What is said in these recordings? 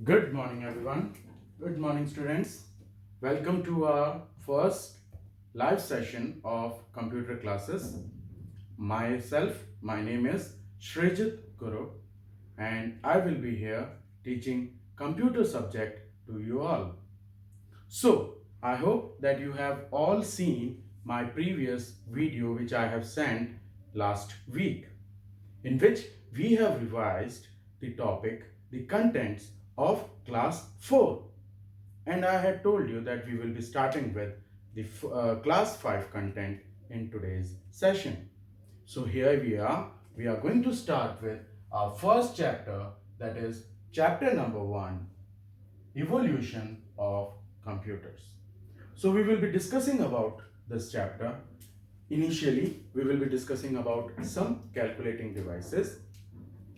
Good morning, everyone. Good morning, students. Welcome to our first live session of computer classes. My name is Shrejit Guru, and I will be here teaching computer subject to you all. So, I hope that you have all seen my previous video which I have sent last week, in which we have revised the topic, the contents of class 4. And I had told you that we will be starting with the class 5 content in today's session. So here we are. We are going to start with our first chapter, that is chapter number 1, Evolution of Computers. So we will be discussing about this chapter. Initially, we will be discussing about some calculating devices.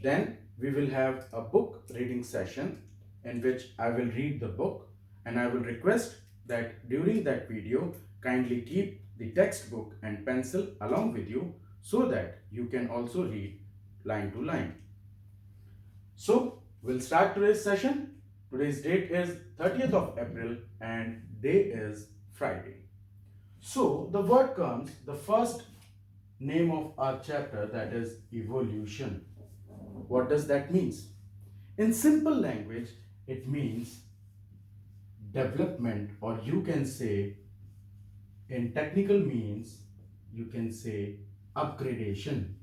Then we will have a book reading session in which I will read the book, and I will request that during that video kindly keep the textbook and pencil along with you so that you can also read line to line. So we'll start today's session. Today's date is 30th of April and day is Friday. So the word comes, the first name of our chapter, that is evolution. What does that mean? In simple language, it means development, or you can say in technical means, you can say upgradation.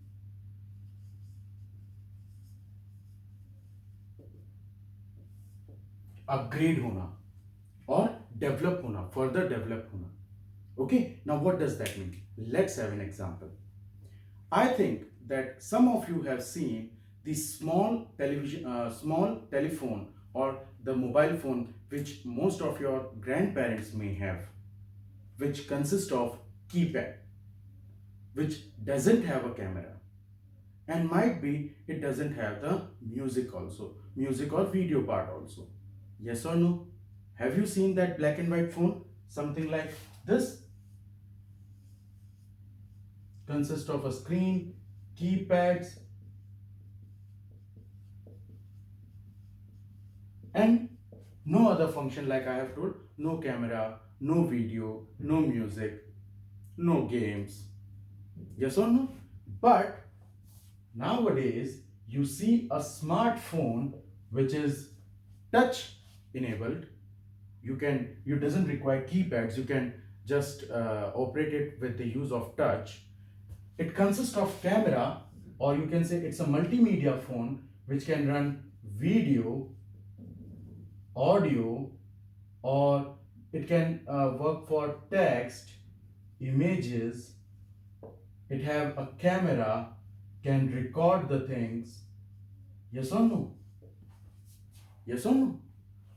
Upgrade होना और develop होना, further develop होना. Okay, now what does that mean? Let's have an example. I think that some of you have seen the small telephone or the mobile phone which most of your grandparents may have, which consists of keypad, which doesn't have a camera, and might be it doesn't have the music also, music or video part also. Yes or no? Have you seen that black and white phone? Something like this. Consists of a screen, keypads, and no other function, like I have told. No camera, no video, no music, no games. Yes or no? But nowadays you see a smartphone which is touch enabled. You doesn't require keypads. You can just operate it with the use of touch. It consists of camera, or you can say it's a multimedia phone which can run video, audio, or it can work for text, images. It have a camera, can record the things. Yes or no? Yes or no?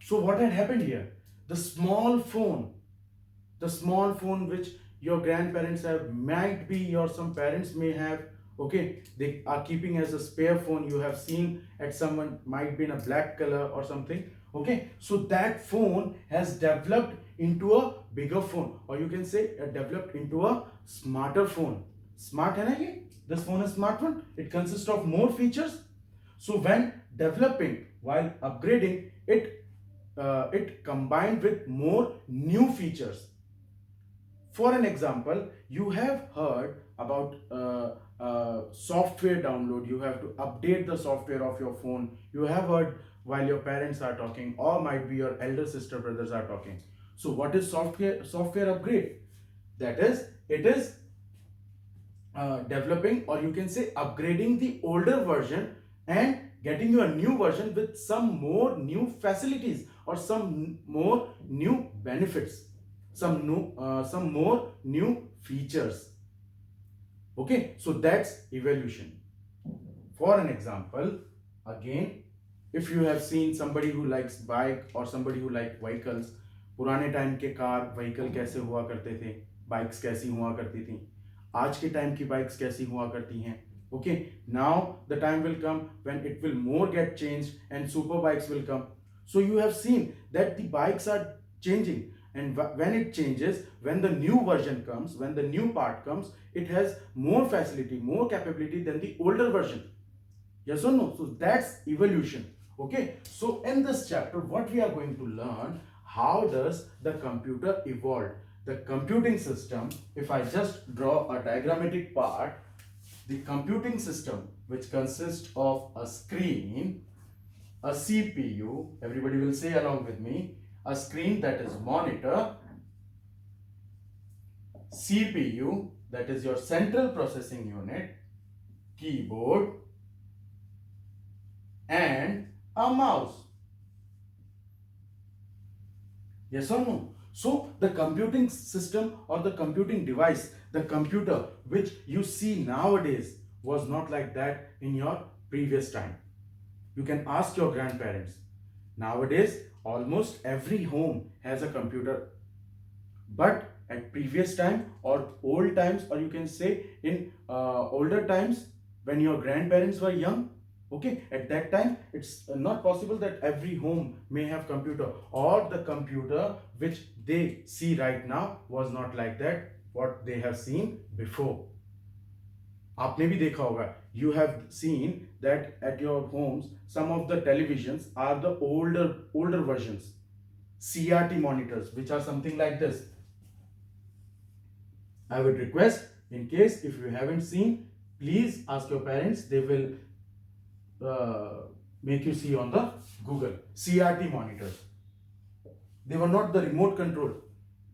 So what had happened here? The small phone which your grandparents have, might be your some parents may have, okay, they are keeping as a spare phone. You have seen at someone, might be in a black color or something. Okay, so that phone has developed into a bigger phone, or you can say developed into a smarter phone. Smart hai na ye? This phone is smart one. It consists of more features. So when developing, while upgrading it, it combined with more new features. For an example, you have heard about software download. You have to update the software of your phone. You have heard while your parents are talking, or might be your elder sister brothers are talking. So what is software upgrade? That is, it is developing, or you can say upgrading the older version and getting you a new version with some more new facilities or some more new benefits, some more new features. Okay, so that's evolution. For an example, again, if you have seen somebody who likes bike or somebody who like vehicles, पुराने time के car vehicle कैसे हुआ करते थे, bikes कैसी हुआ करती थी, आज के टाइम की बाइक्स कैसी हुआ करती हैं. Okay, now the time will come when it will more get changed and super bikes will come. So you have seen that the bikes are changing, and when it changes, when the new version comes, when the new part comes, it has more facility, more capability than the older version. Yes or no? So that's evolution. Okay, so in this chapter, what we are going to learn, how does the computer evolve? The computing system, if I just draw a diagrammatic part, the computing system, which consists of a screen, a CPU, everybody will say along with me, a screen, that is monitor, CPU, that is your central processing unit, keyboard, and a mouse. Yes or no? So the computing system or the computing device, the computer which you see nowadays was not like that in your previous time. You can ask your grandparents. Nowadays, almost every home has a computer. But at previous time or old times, or you can say in older times, when your grandparents were young, okay, at that time it's not possible that every home may have computer, or the computer which they see right now was not like that what they have seen before. आपने भी देखा होगा, you have seen that at your homes some of the televisions are the older versions, CRT monitors, which are something like this. I would request, in case if you haven't seen, please ask your parents. They will make you see on the Google. CRT monitors. They were not the remote control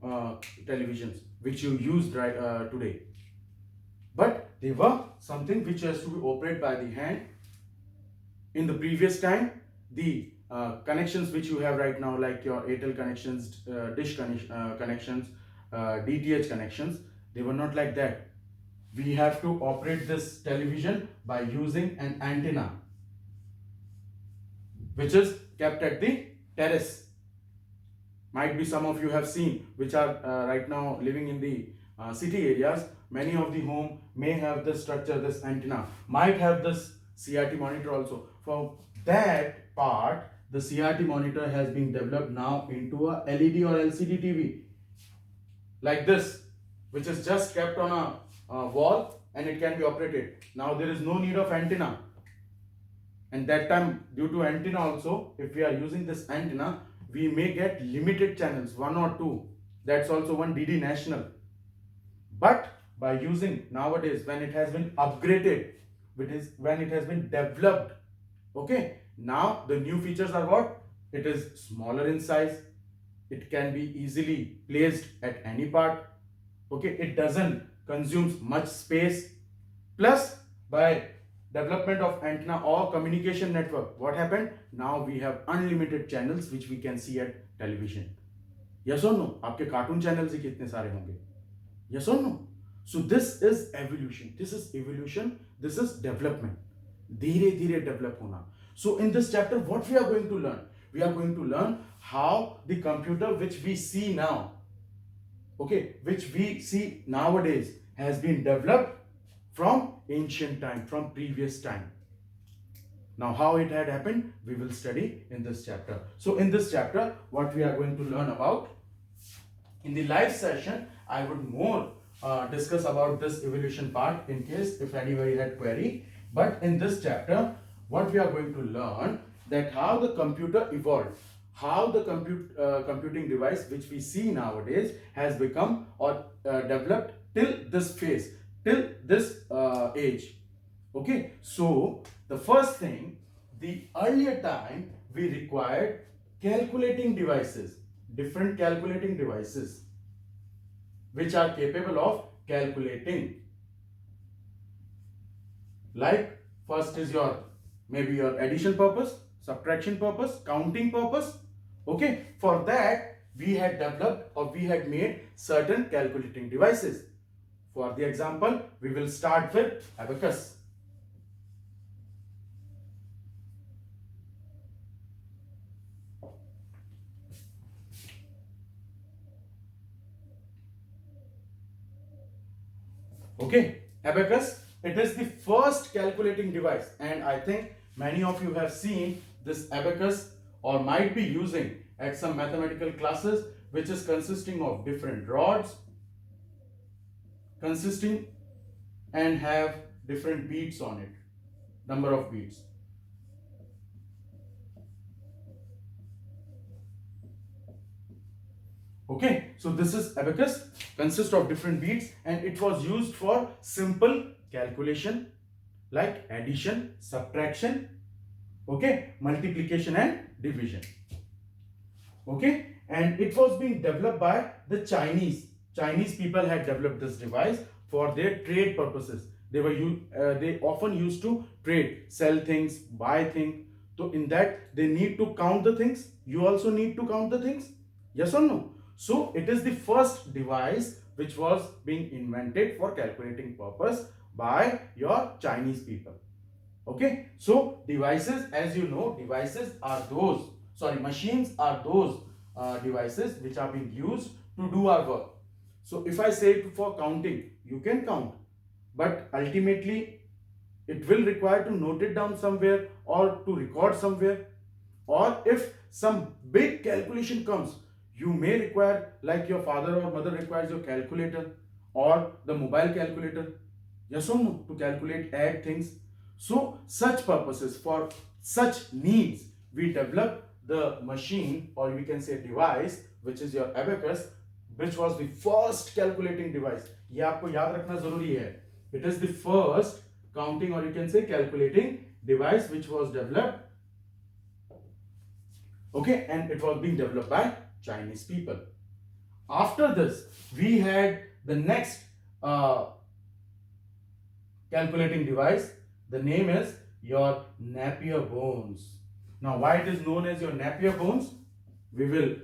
televisions which you use right today, but they were something which has to be operated by the hand. In the previous time, the connections which you have right now, like your Airtel connections, connections, DTH connections, they were not like that. We have to operate this television by using an antenna, which is kept at the terrace. Might be some of you have seen, which are right now living in the city areas. Many of the home may have this structure, this antenna, might have this CRT monitor also. For that part, the CRT monitor has been developed now into a LED or LCD TV, like this, which is just kept on a wall and it can be operated. Now there is no need of antenna. And that time, due to antenna also, if we are using this antenna, we may get limited channels, one or two. That's also one DD national. But by using nowadays, when it has been upgraded, when it has been developed, okay, now the new features are what? It is smaller in size. It can be easily placed at any part. Okay, it doesn't consumes much space. Plus, by development of antenna or communication network, what happened? Now we have unlimited channels which we can see at television. Yes or no? आपके cartoon channels ही कितने सारे होंगे? Yes or no? So this is evolution. This is evolution. This is development. धीरे धीरे develop होना. So in this chapter, what we are going to learn? We are going to learn how the computer which we see now, okay, which we see nowadays, has been developed from ancient time, from previous time. Now, how it had happened, we will study in this chapter. So, in this chapter, what we are going to learn about, in the live session, I would more discuss about this evolution part in case if anybody had query. But in this chapter, what we are going to learn, that how the computer evolved, how the computing device which we see nowadays has become or developed till this phase, till this age. Okay, so the first thing, the earlier time we required calculating devices, different calculating devices which are capable of calculating. Like, first is your maybe your addition purpose, subtraction purpose, counting purpose. Okay, for that we had developed or we had made certain calculating devices. For the example, we will start with abacus. Okay, abacus, it is the first calculating device, and I think many of you have seen this abacus or might be using at some mathematical classes, which is consisting of different rods, consisting and have different beads on it, number of beads. Okay, so this is abacus, consists of different beads, and it was used for simple calculation like addition, subtraction, okay, multiplication and division. Okay, and it was being developed by the Chinese people had developed this device for their trade purposes. They often used to trade, sell things, buy things. So in that they need to count the things. You also need to count the things. Yes or no? So it is the first device which was being invented for calculating purpose by your Chinese people. Okay, so devices, as you know, machines are those devices which are being used to do our work. So if I say for counting, you can count, but ultimately it will require to note it down somewhere or to record somewhere. Or if some big calculation comes, you may require, like your father or mother requires your calculator or the mobile calculator, yes or no, to calculate, add things. So such purposes, for such needs, we develop the machine, or we can say device, which is your abacus, which was the first calculating device. ये आपको याद रखना जरूरी है. It is the first counting, or you can say calculating device, which was developed. Okay, and it was being developed by Chinese people. After this, we had the next calculating device. The name is your Napier bones. Now, why it is known as your Napier bones, we will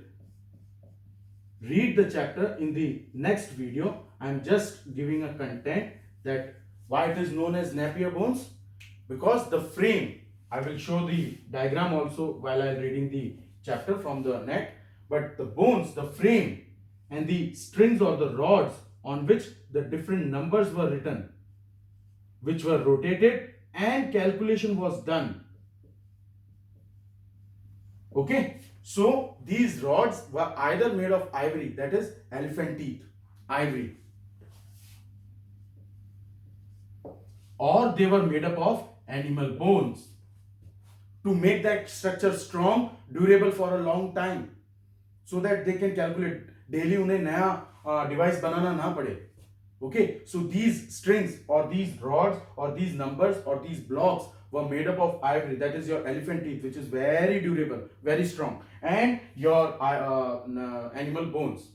read the chapter in the next video. I am just giving a content that why it is known as Napier bones, because the frame, I will show the diagram also while I am reading the chapter from the net, but the bones, the frame, and the strings or the rods on which the different numbers were written, which were rotated and calculation was done. Okay, so these rods were either made of ivory, that is elephant teeth, ivory, or they were made up of animal bones to make that structure strong, durable for a long time, so that they can calculate. Daily उन्हें नया device बनाना ना पड़े. Okay, so these strings or these rods or these numbers or these blocks were made up of ivory, that is your elephant teeth, which is very durable, very strong, and your animal bones.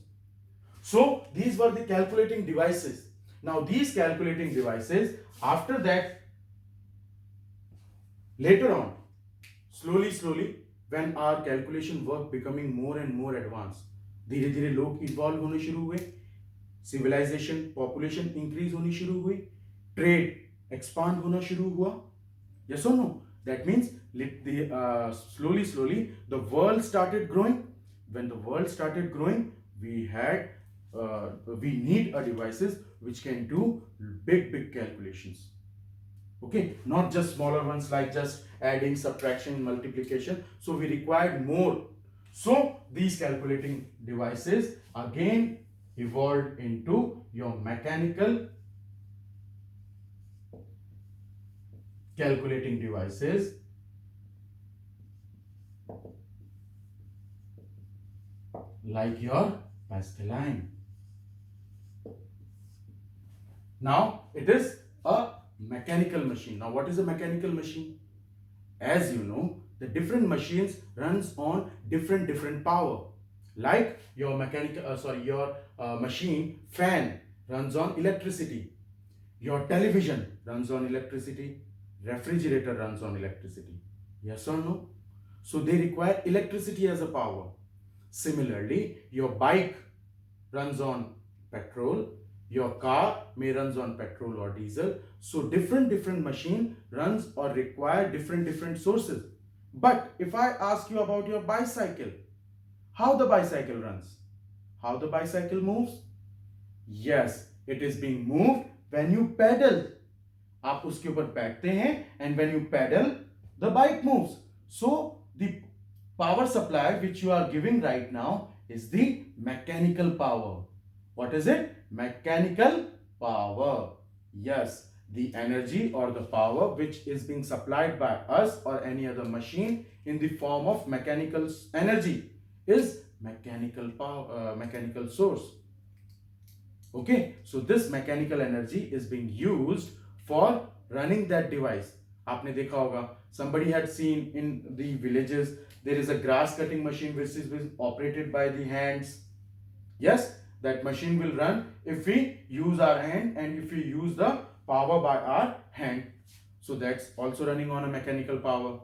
So these were the calculating devices. Now these calculating devices, after that, later on, slowly, when our calculation work becoming more and more advanced, धीरे धीरे लोग evolve होने शुरू हुए, civilisation, population increase होनी शुरू हुई, trade expand होना शुरू हुआ. Yes or no? That means slowly the world started growing. When the world started growing, we need a devices which can do big calculations. Okay, not just smaller ones like just adding, subtraction, multiplication. So we required more. So these calculating devices again evolved into your mechanical calculating devices like your Pascaline. Now it is a mechanical machine. Now what is a mechanical machine? As you know, the different machines runs on different power. Like your machine fan runs on electricity. Your television runs on electricity. Refrigerator runs on electricity. Yes or no? So they require electricity as a power. Similarly, your bike runs on petrol. Your car may runs on petrol or diesel. So different machine runs or require different sources. But if I ask you about your bicycle, how the bicycle runs, how the bicycle moves? Yes, it is being moved when you pedal. आप उसके ऊपर बैठते हैं, and when you pedal, the bike moves. So the power supply which you are giving right now is the mechanical power. What is it? Mechanical power. Yes, the energy or the power which is being supplied by us or any other machine in the form of mechanical energy is mechanical power, mechanical source. Okay, so this mechanical energy is being used for running that device. आपने देखा होगा, somebody had seen in the villages there is a grass cutting machine which is being operated by the hands. Yes, that machine will run if we use our hand and if we use the power by our hand. So that's also running on a mechanical power.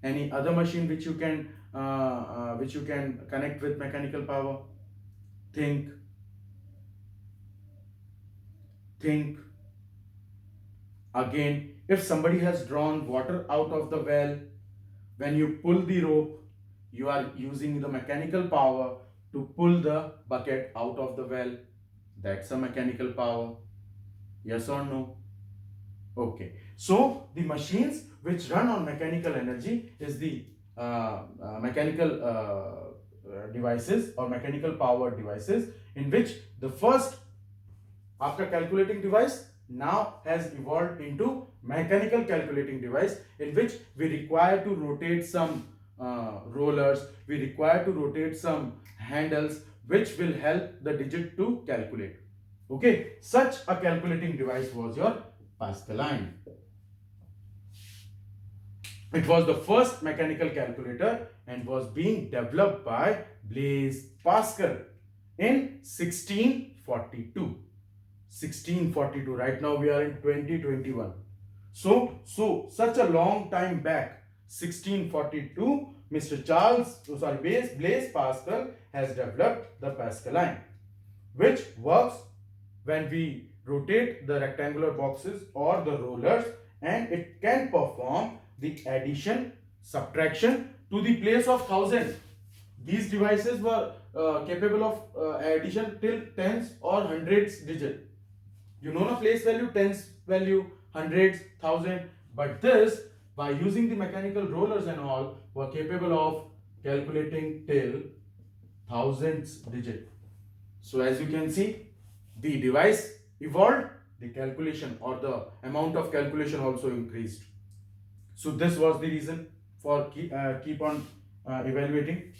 Any other machine which you can connect with mechanical power? Think, think. Again, if somebody has drawn water out of the well, when you pull the rope, you are using the mechanical power to pull the bucket out of the well. That's a mechanical power. Yes or no? Okay. So the machines which run on mechanical energy is the mechanical devices or mechanical power devices, in which the first, after calculating device, now has evolved into mechanical calculating device, in which we require to rotate some rollers, we require to rotate some handles which will help the digit to calculate. Okay, such a calculating device was your Pascaline. It was the first mechanical calculator and was being developed by Blaise Pascal in 1642. 1642. Right now we are in 2021. So such a long time back, 1642, Blaise Pascal has developed the Pascaline, which works when we rotate the rectangular boxes or the rollers, and it can perform the addition, subtraction to the place of thousand. These devices were capable of addition till tens or hundreds digit. You know the place value, tens value, hundreds, thousand, but this, by using the mechanical rollers and all, were capable of calculating till thousands digit. So as you can see, the device evolved, the calculation or the amount of calculation also increased. So this was the reason for keep on evaluating.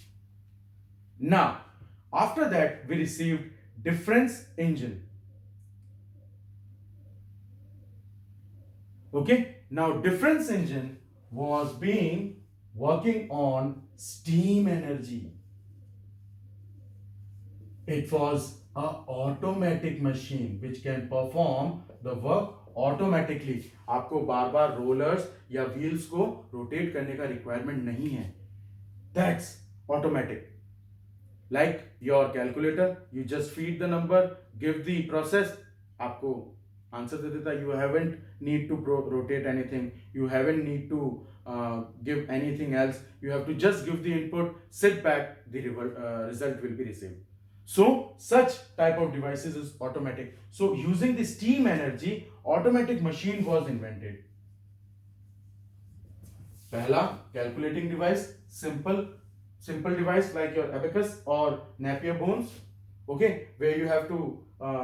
Now, after that, we received difference engine. Okay, now difference engine was being working on steam energy. It was a automatic machine which can perform the work automatically. आपको बार बार rollers या wheels को rotate करने का requirement नहीं है. That's automatic. Like your calculator, you just feed the number, give the process, आपको answer दे देता. You haven't need to rotate anything. You haven't need to give anything else. You have to just give the input, sit back, the result will be received. So such type of devices is automatic. So using the steam energy, automatic machine was invented. Pehla calculating device, simple device like your abacus or Napier bones. Okay, where you have to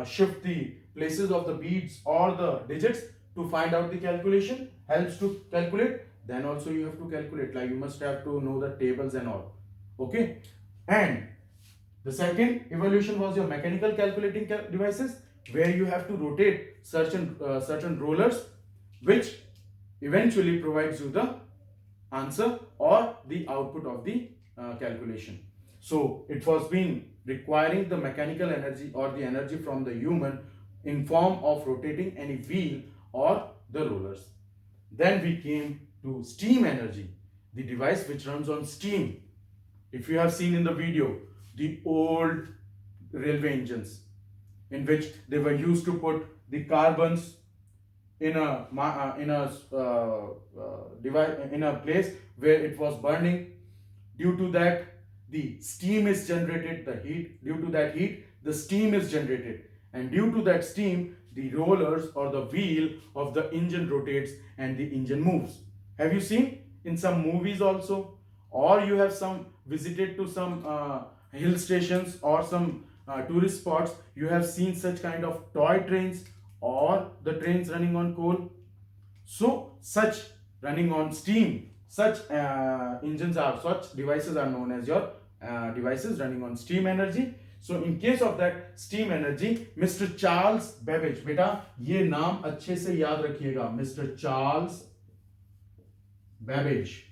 shift the places of the beads or the digits to find out the calculation, helps to calculate. Then also you have to calculate, like you must have to know the tables and all. Okay, and the second evolution was your mechanical calculating devices, where you have to rotate certain rollers, which eventually provides you the answer or the output of the calculation. So it was being requiring the mechanical energy or the energy from the human in form of rotating any wheel or the rollers. Then we came to steam energy, the device which runs on steam. If you have seen in the video, the old railway engines, in which they were used to put the carbons in a device, in a place where it was burning. Due to that, the steam is generated. Due to that heat, the steam is generated, and due to that steam, the rollers or the wheel of the engine rotates and the engine moves. Have you seen in some movies also, or you have some visited to some hill stations or some tourist spots, you have seen such kind of toy trains or the trains running on coal. So such running on steam, such devices are known as your devices running on steam energy. So in case of that steam energy, Mr. Charles Babbage, बेटा ये नाम अच्छे से याद रखिएगा, Mr. Charles Babbage.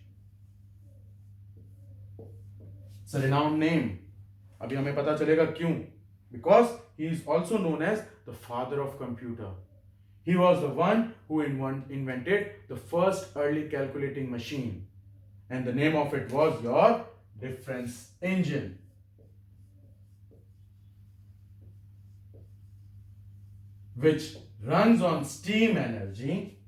It's a renowned name. अभी हमें पता चलेगा क्यों. Because he is also known as the father of computer. He was the one who invented the first early calculating machine. And the name of it was your difference engine. Which runs on steam energy.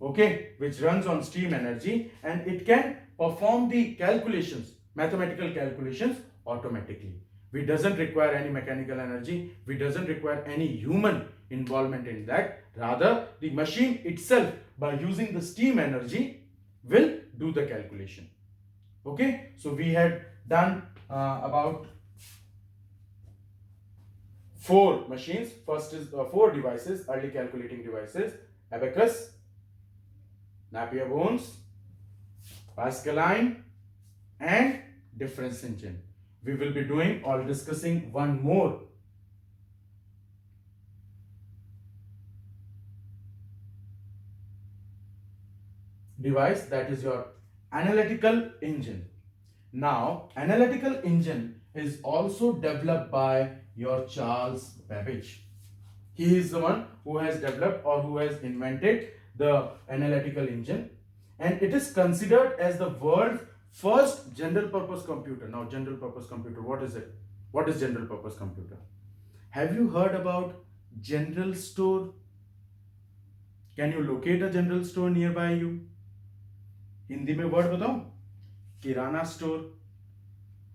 Okay, which runs on steam energy, and it can perform the calculations, mathematical calculations automatically. We doesn't require any mechanical energy. We doesn't require any human involvement in that. Rather, the machine itself, by using the steam energy, will do the calculation. Okay, so we had done about 4 machines. First is 4 devices, early calculating devices: abacus, Napier-Bones, Pascaline, and difference engine. We will be doing or discussing one more device, that is your analytical engine. Now, analytical engine is also developed by your Charles Babbage. He is the one who has developed or who has invented the analytical engine, and it is considered as the world's first general purpose computer. Now, general purpose computer, what is it? What is general purpose computer? Have you heard about general store? Can you locate a general store nearby you? Hindi में word बताओ, किराना store.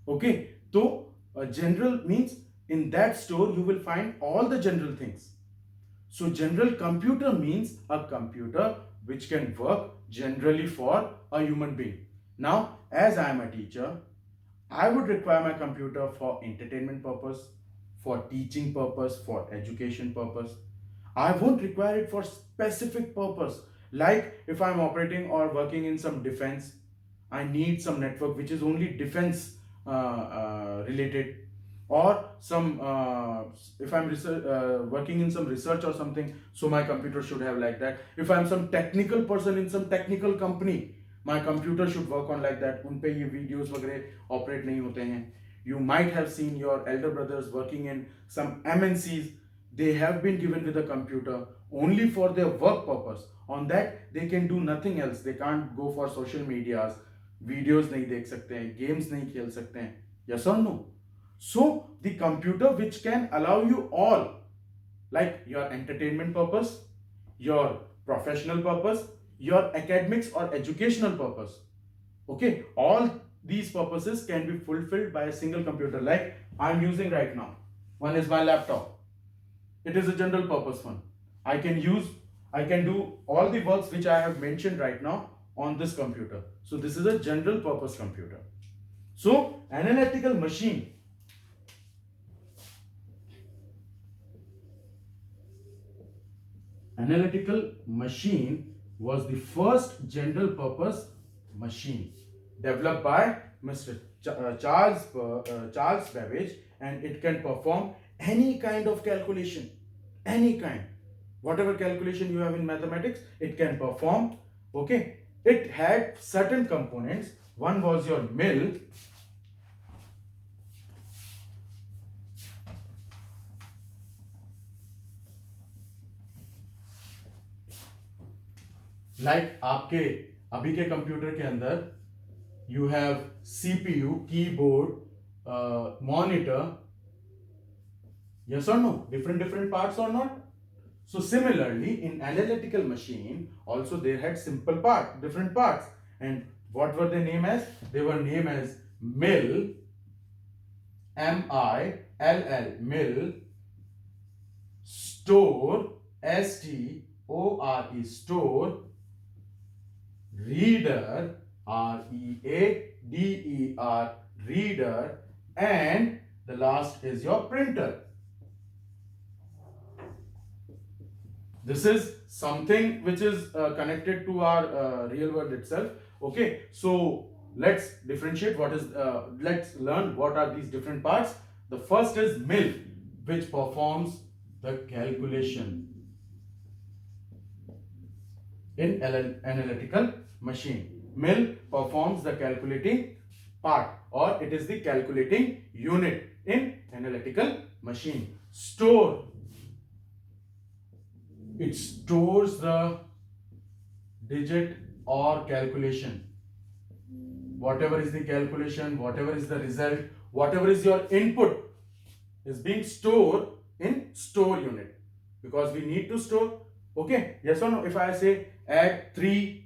Okay, so a general means in that store you will find all the general things. So general computer means a computer which can work generally for a human being. Now, as I am a teacher, I would require my computer for entertainment purpose, for teaching purpose, for education purpose. I won't require it for specific purpose. Like if I'm operating or working in some defense, I need some network which is only defense related, or some if I'm working in some research or something, so my computer should have like that. If I'm some technical person in some technical company, my computer should work on like that. उन पे ये videos वगैरह operate नहीं होते हैं. You might have seen your elder brothers working in some MNCs. They have been given with a computer only for their work purpose. On that they can do nothing else. They can't go for social medias, videos नहीं देख सकते हैं, games नहीं खेल सकते हैं. Yes or no? So the computer which can allow you all, like your entertainment purpose, your professional purpose, your academics or educational purpose. Okay, all these purposes can be fulfilled by a single computer, like I'm using right now. One is my laptop. It is a general purpose one. I can do all the works which I have mentioned right now on this computer. So this is a general purpose computer. So analytical machine was the first general purpose machine developed by Mr. Charles Babbage, and it can perform any kind of calculation, any kind. Whatever calculation you have in mathematics, it can perform. Okay, it had certain components. One was your mill, like आपके अभी के computer के अंदर you have CPU, keyboard, monitor. Yes or no? Different parts or not? So similarly, in analytical machine also they had different parts. And what were they named as? They were named as mill, M-I-L-L, mill, store, S-T-O-R-E, store, reader, R-E-A-D-E-R, reader, and the last is your printer. This is something which is connected to our real world itself. Okay, so let's differentiate what is, let's learn what are these different parts. The first is mill, which performs the calculation in analytical machine. Mill performs the calculating part, or it is the calculating unit in analytical machine. Store, it stores the digit or calculation. Whatever is the calculation, whatever is the result, whatever is your input is being stored in store unit, because we need to store. Okay, yes or no? If I say add 3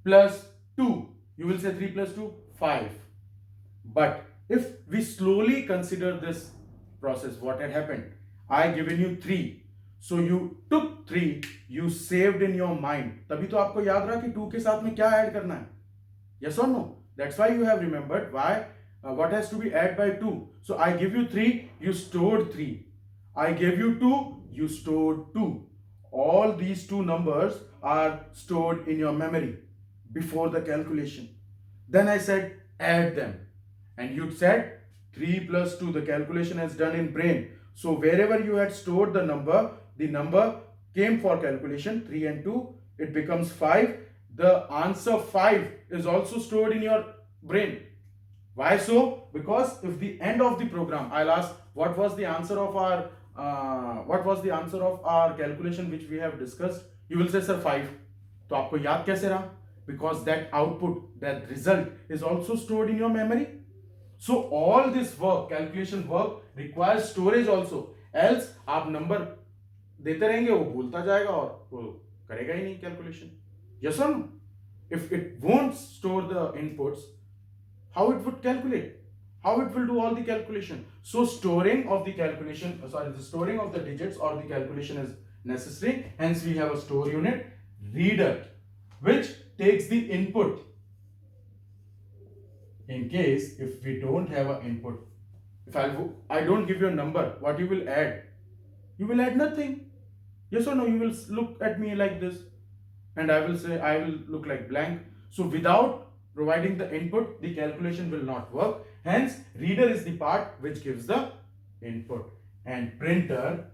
plus 2, you will say 3 plus 2, 5. But if we slowly consider this process, what had happened? I given you 3. So you took 3, you saved in your mind. तभी तो आपको याद रहा कि 2 के साथ में क्या ऐड करना है. Yes or no? That's why you have remembered why, what has to be added by 2. So I give you 3, you stored 3. I gave you 2, you stored 2. All these two numbers are stored in your memory before the calculation. Then I said add them, and you said 3 plus 2, the calculation is done in brain. So wherever you had stored the number came for calculation, 3 and 2, it becomes 5. The answer 5 is also stored in your brain. Why so? Because if the end of the program I'll ask what was the answer of our calculation which we have discussed, you will say sir 5. तो आपको याद कैसे रहा? Because that output, that result is also stored in your memory. So all this work, calculation work, requires storage also. Else आप number देते रहेंगे, वो भूलता जाएगा और वो करेगा ही नहीं calculation. Yes or no? If it won't store the inputs, how it would calculate? How it will do all the calculation? So storing of the calculation, the storing of the digits or the calculation is necessary. Hence we have a store unit, reader, which takes the input. In case if we don't have an input, if I don't give you a number, what you will add? You will add nothing. Yes or no? You will look at me like this, and I will say I will look like blank. So without providing the input, the calculation will not work. Hence reader is the part which gives the input, and printer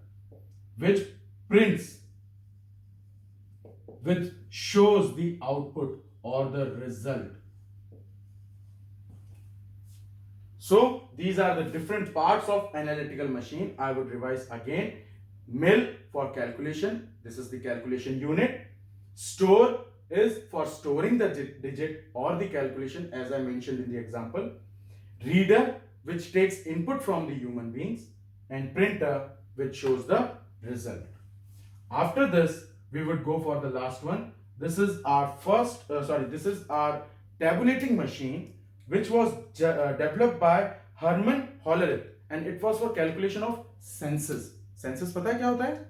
which prints, which shows the output or the result. So these are the different parts of analytical machine. I would revise again. Mill for calculation, this is the calculation unit. Store is for storing the digit or the calculation, as I mentioned in the example. Reader, which takes input from the human beings, and printer, which shows the result. After this, we would go for the last one. This is our this is our tabulating machine, which was developed by Herman Hollerith, and it was for calculation of census. Census पता है क्या होता है?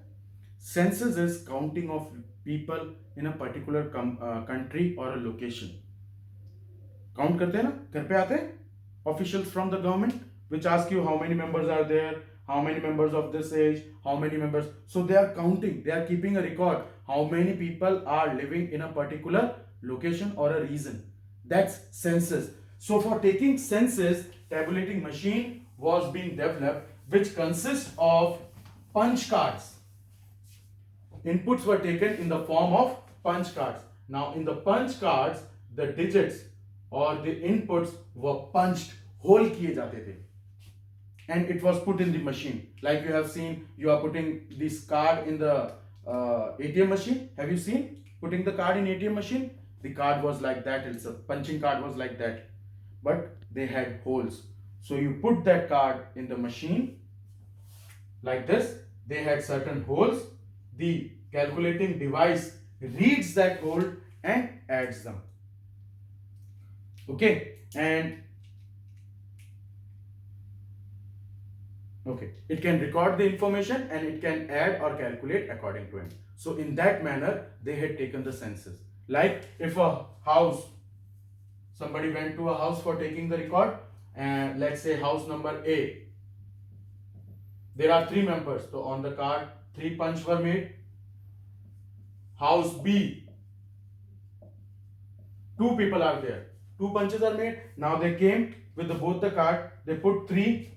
Census is counting of people in a particular country or a location. Count करते हैं ना, घर पे आते हैं officials from the government which ask you how many members are there, how many members of this age, how many members. So they are counting, they are keeping a record how many people are living in a particular location or a region. That's census. So for taking census, tabulating machine was being developed, which consists of punch cards. Inputs were taken in the form of punch cards. Now in the punch cards, the digits or the inputs were punched, hole kiye jate the, and it was put in the machine. Like you have seen, you are putting this card in the ATM machine. Have you seen putting the card in ATM machine? The card was like that. It's a punching card was like that, but they had holes. So you put that card in the machine like this. They had certain holes. The calculating device reads that hole and adds them. Okay, and okay, it can record the information and it can add or calculate according to it. So in that manner, they had taken the census. Like if a house, somebody went to a house for taking the record, and let's say house number A. There are 3 members. So on the card, 3 punch were made. House B, 2 people are there. Two punches are made. Now they came with both the card. They put 3.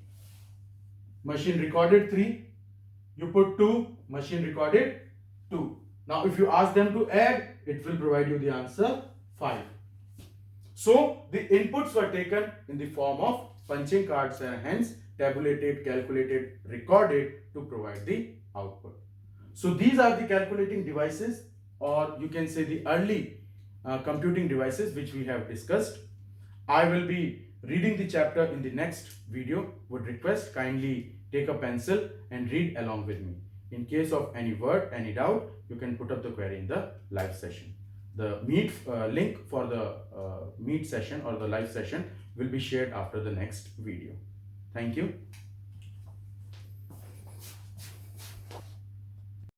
Machine recorded 3. You put 2. Machine recorded 2. Now if you ask them to add, it will provide you the answer 5. So the inputs were taken in the form of punching cards and hence tabulated, calculated, recorded to provide the output. So these are the calculating devices, or you can say the early computing devices which we have discussed. I will be reading the chapter in the next video. Would request kindly take a pencil and read along with me. In case of any word, any doubt, you can put up the query in the live session. The Meet link for the Meet session or the live session will be shared after the next video. Thank you.